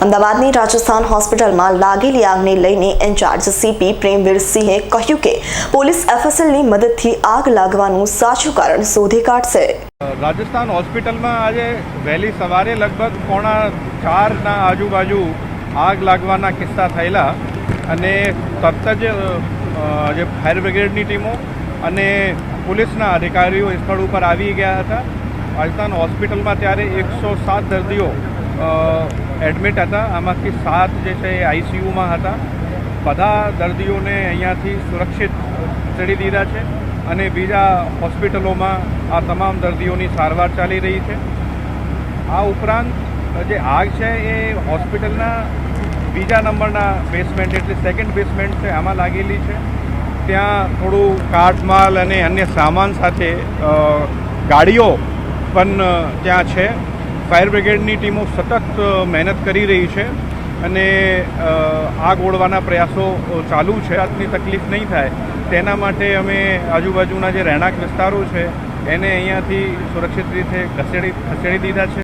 અમદાવાદની રાજસ્થાન હોસ્પિટલમાં લાગેલી આગને લઈને ઇન્ચાર્જ સીપી પ્રેમવીરસિંહે કહ્યું કે પોલીસ એફએસએલની મદદથી આગ લાગવાનું સાચું કારણ શોધી કાઢશે। રાજસ્થાન હોસ્પિટલમાં આજે વહેલી સવારે લગભગ 3:45 આજુબાજુ આગ લાગવાના કિસ્સા થયેલા અને તરત જ જે ફાયર બ્રિગેડની ટીમો અને પોલીસના અધિકારીઓ સ્થળ ઉપર આવી ગયા હતા। રાજસ્થાન હોસ્પિટલમાં ત્યારે 107 દર્દીઓ એડમિટ હતા, આમાંથી 7 જે છે એ આઈસીયુમાં હતા। બધા દર્દીઓને અહીંયાથી સુરક્ષિત ખસેડી દીધા છે અને બીજા હોસ્પિટલોમાં આ તમામ દર્દીઓની સારવાર ચાલી રહી છે। આ ઉપરાંત જે આગ છે એ હોસ્પિટલના બીજા નંબરના બેસમેન્ટ એટલે સેકન્ડ બેસમેન્ટ છે આમાં લાગેલી છે। ત્યાં થોડું કાટમાલ અને અન્ય સામાન સાથે ગાડીઓ પણ ત્યાં છે। ફાયર બ્રિગેડની ટીમો સતત મહેનત કરી રહી છે અને આગ ઓળવાના પ્રયાસો ચાલુ છે। આટલી તકલીફ નહીં થાય તેના માટે અમે આજુબાજુના જે રહેણાંક વિસ્તારો છે એને અહીંયાથી સુરક્ષિત રીતે ખસેડી દીધા છે।